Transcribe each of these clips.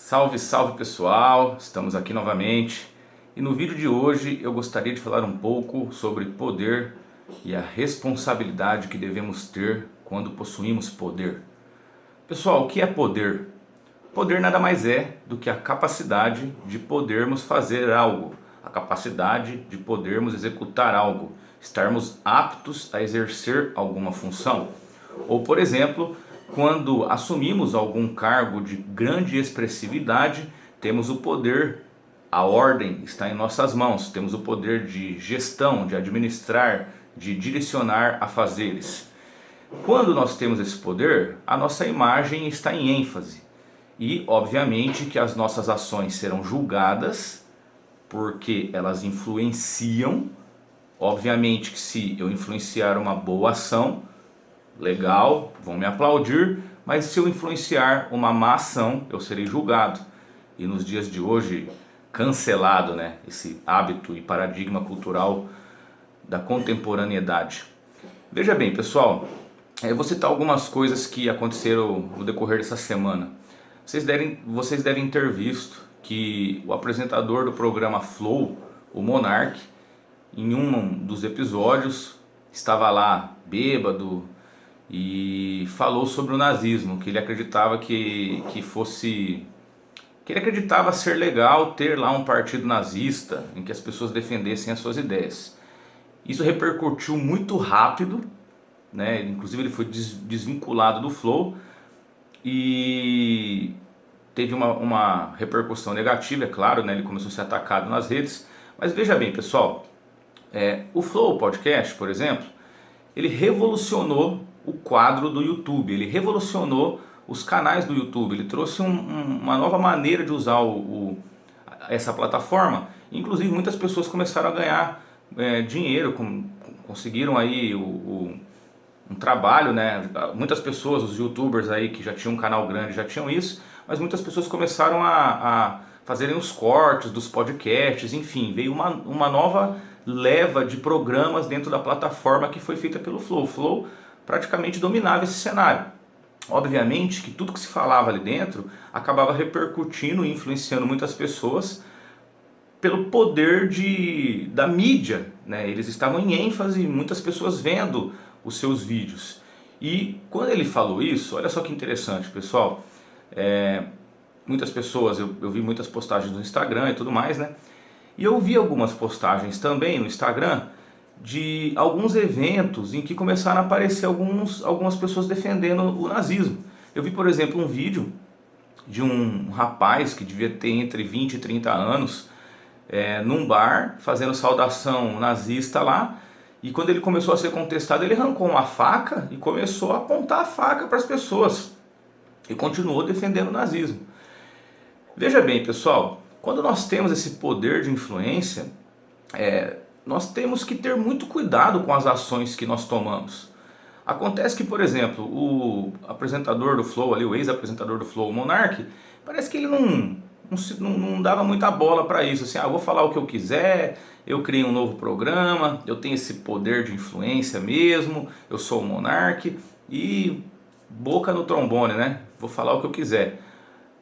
Salve, salve pessoal, estamos aqui novamente e no vídeo de hoje eu gostaria de falar um pouco sobre poder e a responsabilidade que devemos ter quando possuímos poder. Pessoal, o que é poder? Poder nada mais é do que a capacidade de podermos fazer algo, a capacidade de podermos executar algo, estarmos aptos a exercer alguma função. Ou, por exemplo, quando assumimos algum cargo de grande expressividade, temos o poder, a ordem está em nossas mãos, temos o poder de gestão, de administrar, de direcionar afazeres. Quando nós temos esse poder, a nossa imagem está em ênfase e, obviamente, que as nossas ações serão julgadas porque elas influenciam. Obviamente que se eu influenciar uma boa ação, legal, vão me aplaudir, mas se eu influenciar uma má ação, eu serei julgado. E nos dias de hoje, cancelado, né, esse hábito e paradigma cultural da contemporaneidade. Veja bem, pessoal, eu vou citar algumas coisas que aconteceram no decorrer dessa semana. Vocês devem ter visto que o apresentador do programa Flow, o Monark, em um dos episódios, estava lá bêbado e falou sobre o nazismo, que ele acreditava que ele acreditava ser legal ter lá um partido nazista em que as pessoas defendessem as suas ideias. Isso repercutiu muito rápido, né? Inclusive ele foi desvinculado do Flow e teve uma repercussão negativa, é claro, né? Ele começou a ser atacado nas redes. Mas veja bem, pessoal, o Flow Podcast, por exemplo, ele revolucionou o quadro do YouTube, ele revolucionou os canais do YouTube, ele trouxe uma nova maneira de usar essa plataforma. Inclusive muitas pessoas começaram a ganhar dinheiro, conseguiram aí um trabalho, né? Muitas pessoas, os YouTubers aí que já tinham um canal grande já tinham isso, mas muitas pessoas começaram a fazerem os cortes dos podcasts, enfim, veio uma nova leva de programas dentro da plataforma que foi feita pelo Flow. O Flow praticamente dominava esse cenário. Obviamente que tudo que se falava ali dentro acabava repercutindo e influenciando muitas pessoas pelo poder da mídia, né? Eles estavam em ênfase, muitas pessoas vendo os seus vídeos. E quando ele falou isso, olha só que interessante, pessoal, muitas pessoas, eu vi muitas postagens no Instagram e tudo mais, né? E eu vi algumas postagens também no Instagram de alguns eventos em que começaram a aparecer algumas pessoas defendendo o nazismo. Eu vi, por exemplo, um vídeo de um rapaz que devia ter entre 20 e 30 anos, num bar, fazendo saudação nazista lá, e quando ele começou a ser contestado, ele arrancou uma faca e começou a apontar a faca para as pessoas, e continuou defendendo o nazismo. Veja bem, pessoal, quando nós temos esse poder de influência, nós temos que ter muito cuidado com as ações que nós tomamos. Acontece que, por exemplo, o apresentador do Flow, ali, o ex-apresentador do Flow, o Monark, parece que ele não dava muita bola para isso. Assim, eu vou falar o que eu quiser, eu criei um novo programa, eu tenho esse poder de influência mesmo, eu sou o Monark e boca no trombone, né? Vou falar o que eu quiser.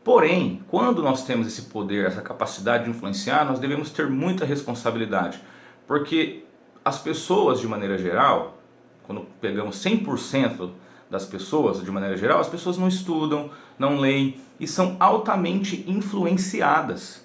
Porém, quando nós temos esse poder, essa capacidade de influenciar, nós devemos ter muita responsabilidade. Porque as pessoas, de maneira geral, quando pegamos 100% das pessoas, de maneira geral, as pessoas não estudam, não leem e são altamente influenciadas.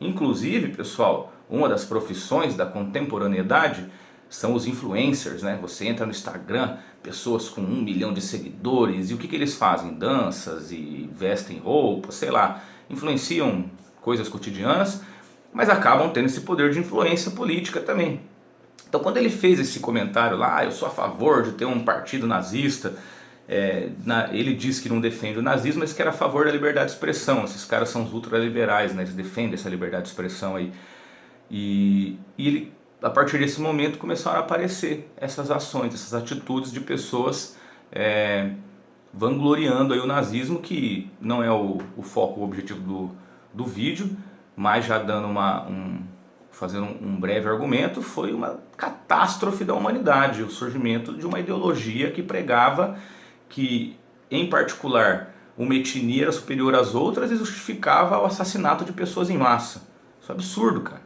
Inclusive, pessoal, uma das profissões da contemporaneidade são os influencers, né? Você entra no Instagram, pessoas com 1 milhão de seguidores, e o que eles fazem? Danças e vestem roupas, sei lá, influenciam coisas cotidianas, mas acabam tendo esse poder de influência política também. Então quando ele fez esse comentário lá, eu sou a favor de ter um partido nazista, ele diz que não defende o nazismo, mas que era a favor da liberdade de expressão. Esses caras são os ultraliberais, né? Eles defendem essa liberdade de expressão aí. E ele, a partir desse momento, começaram a aparecer essas ações, essas atitudes de pessoas vangloriando aí o nazismo, que não é o foco, o objetivo do vídeo, mas já dando fazendo um breve argumento, foi uma catástrofe da humanidade, o surgimento de uma ideologia que pregava que, em particular, uma etnia era superior às outras e justificava o assassinato de pessoas em massa. Isso é absurdo, cara.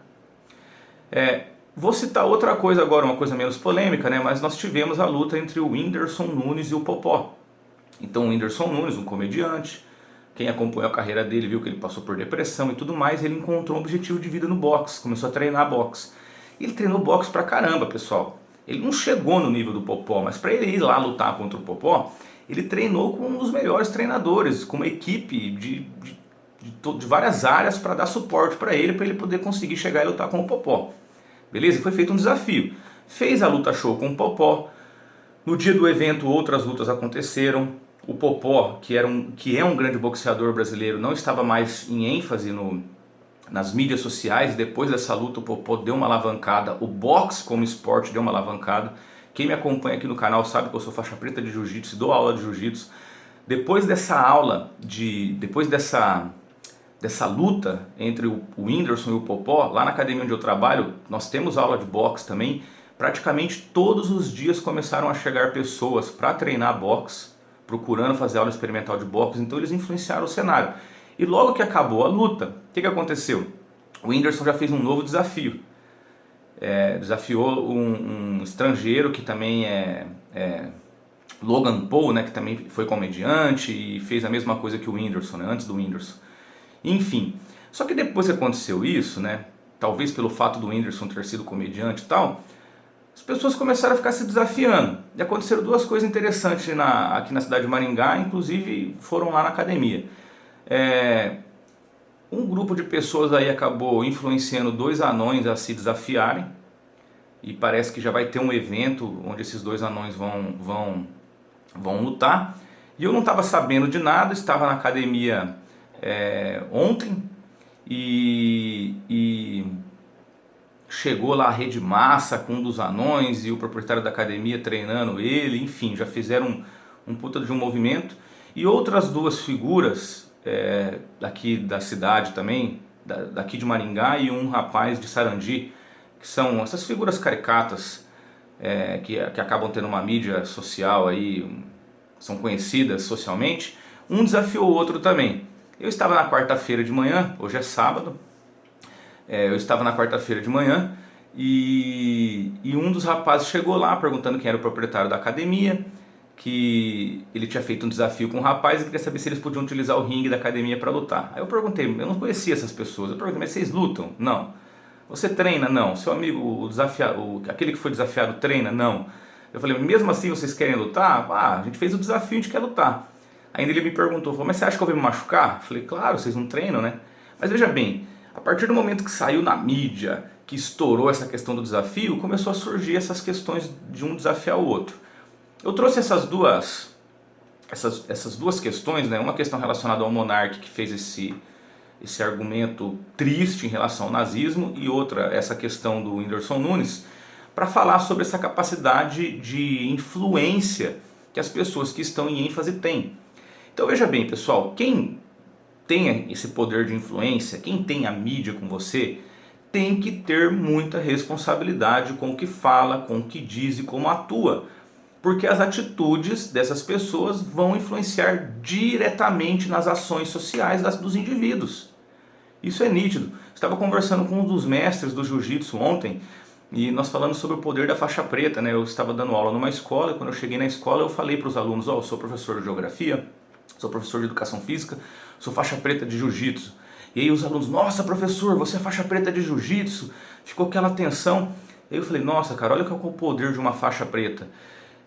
Vou citar outra coisa agora, uma coisa menos polêmica, né? Mas nós tivemos a luta entre o Whindersson Nunes e o Popó. Então o Whindersson Nunes, um comediante, quem acompanhou a carreira dele viu que ele passou por depressão e tudo mais, ele encontrou um objetivo de vida no boxe, começou a treinar boxe. Ele treinou boxe pra caramba, pessoal. Ele não chegou no nível do Popó, mas para ele ir lá lutar contra o Popó, ele treinou com um dos melhores treinadores, com uma equipe de várias áreas para dar suporte para ele poder conseguir chegar e lutar com o Popó. Beleza? E foi feito um desafio. Fez a luta show com o Popó. No dia do evento outras lutas aconteceram. O Popó, que é um grande boxeador brasileiro, não estava mais em ênfase nas mídias sociais. Depois dessa luta o Popó deu uma alavancada, o boxe como esporte deu uma alavancada. Quem me acompanha aqui no canal sabe que eu sou faixa preta de jiu-jitsu, dou aula de jiu-jitsu. Depois dessa luta entre o Whindersson e o Popó, lá na academia onde eu trabalho, nós temos aula de boxe também. Praticamente todos os dias começaram a chegar pessoas para treinar boxe, procurando fazer aula experimental de boxe, então eles influenciaram o cenário. E logo que acabou a luta, o que aconteceu? O Whindersson já fez um novo desafio. Desafiou um estrangeiro que também é Logan Paul, né, que também foi comediante e fez a mesma coisa que o Whindersson, né, antes do Whindersson. Enfim, só que depois que aconteceu isso, né, talvez pelo fato do Whindersson ter sido comediante e tal, as pessoas começaram a ficar se desafiando. E aconteceram duas coisas interessantes aqui na cidade de Maringá, inclusive foram lá na academia. Um grupo de pessoas aí acabou influenciando dois anões a se desafiarem. E parece que já vai ter um evento onde esses dois anões vão lutar. E eu não estava sabendo de nada, estava na academia ontem e chegou lá a Rede Massa com um dos anões e o proprietário da academia treinando ele, enfim, já fizeram um puta de um movimento. E outras duas figuras daqui da cidade também, daqui de Maringá, e um rapaz de Sarandi, que são essas figuras caricatas que acabam tendo uma mídia social aí, são conhecidas socialmente. Um desafiou o outro também. Eu estava na quarta-feira de manhã, hoje é sábado, eu estava na quarta-feira de manhã e um dos rapazes chegou lá perguntando quem era o proprietário da academia, que ele tinha feito um desafio com um rapaz e queria saber se eles podiam utilizar o ringue da academia para lutar. Aí eu perguntei, eu não conhecia essas pessoas, eu perguntei, mas vocês lutam? Não. Você treina? Não. Seu amigo, aquele que foi desafiado, treina? Não. Eu falei, mesmo assim vocês querem lutar? A gente fez o desafio, a gente quer lutar. Ainda ele me perguntou, falou, mas você acha que eu vou me machucar? Eu falei, claro, vocês não treinam, né? Mas veja bem, a partir do momento que saiu na mídia, que estourou essa questão do desafio, começou a surgir essas questões de um desafiar o outro. Eu trouxe essas duas questões, né? Uma questão relacionada ao monarca que fez esse argumento triste em relação ao nazismo, e outra, essa questão do Whindersson Nunes, para falar sobre essa capacidade de influência que as pessoas que estão em ênfase têm. Então veja bem, pessoal, quem tem esse poder de influência, quem tem a mídia com você, tem que ter muita responsabilidade com o que fala, com o que diz e como atua, porque as atitudes dessas pessoas vão influenciar diretamente nas ações sociais dos indivíduos. Isso é nítido. Estava conversando com um dos mestres do jiu-jitsu ontem e nós falamos sobre o poder da faixa preta, né? Eu estava dando aula numa escola e quando eu cheguei na escola eu falei para os alunos, eu sou professor de geografia, sou professor de educação física, sou faixa preta de jiu-jitsu. E aí os alunos, nossa professor, você é faixa preta de jiu-jitsu? Ficou aquela tensão. Aí eu falei, nossa cara, olha qual é o poder de uma faixa preta.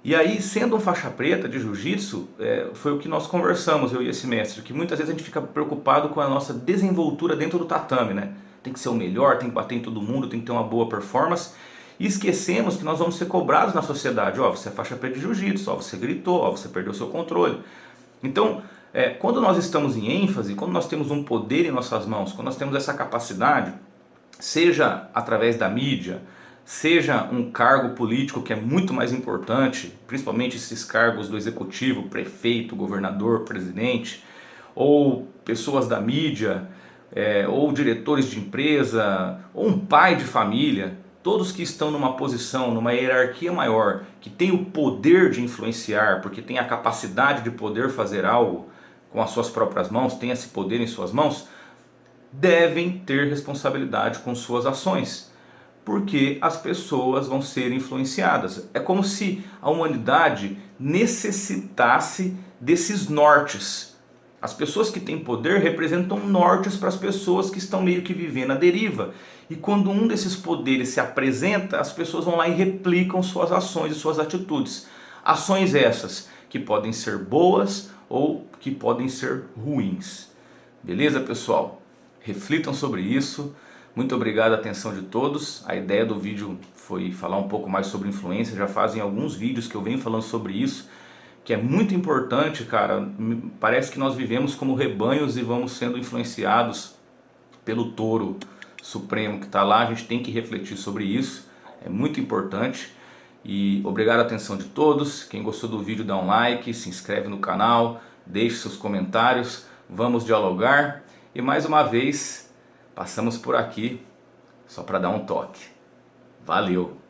E aí, sendo um faixa preta de jiu-jitsu, foi o que nós conversamos, eu e esse mestre, que muitas vezes a gente fica preocupado com a nossa desenvoltura dentro do tatame, né? Tem que ser o melhor, tem que bater em todo mundo, tem que ter uma boa performance. E esquecemos que nós vamos ser cobrados na sociedade. Você é faixa preta de jiu-jitsu, você gritou, você perdeu seu controle. Então, quando nós estamos em ênfase, quando nós temos um poder em nossas mãos, quando nós temos essa capacidade, seja através da mídia, seja um cargo político que é muito mais importante, principalmente esses cargos do executivo, prefeito, governador, presidente, ou pessoas da mídia, ou diretores de empresa, ou um pai de família, todos que estão numa posição, numa hierarquia maior, que tem o poder de influenciar, porque tem a capacidade de poder fazer algo com as suas próprias mãos, têm esse poder em suas mãos, devem ter responsabilidade com suas ações, porque as pessoas vão ser influenciadas. É como se a humanidade necessitasse desses nortes. As pessoas que têm poder representam nortes para as pessoas que estão meio que vivendo a deriva. E quando um desses poderes se apresenta, as pessoas vão lá e replicam suas ações e suas atitudes. Ações essas que podem ser boas ou que podem ser ruins. Beleza, pessoal? Reflitam sobre isso. Muito obrigado a atenção de todos. A ideia do vídeo foi falar um pouco mais sobre influência. Já fazem alguns vídeos que eu venho falando sobre isso, que é muito importante, cara. Parece que nós vivemos como rebanhos e vamos sendo influenciados pelo touro supremo que está lá. A gente tem que refletir sobre isso. É muito importante. E obrigado a atenção de todos. Quem gostou do vídeo dá um like, se inscreve no canal, deixe seus comentários. Vamos dialogar. E mais uma vez, passamos por aqui só para dar um toque. Valeu!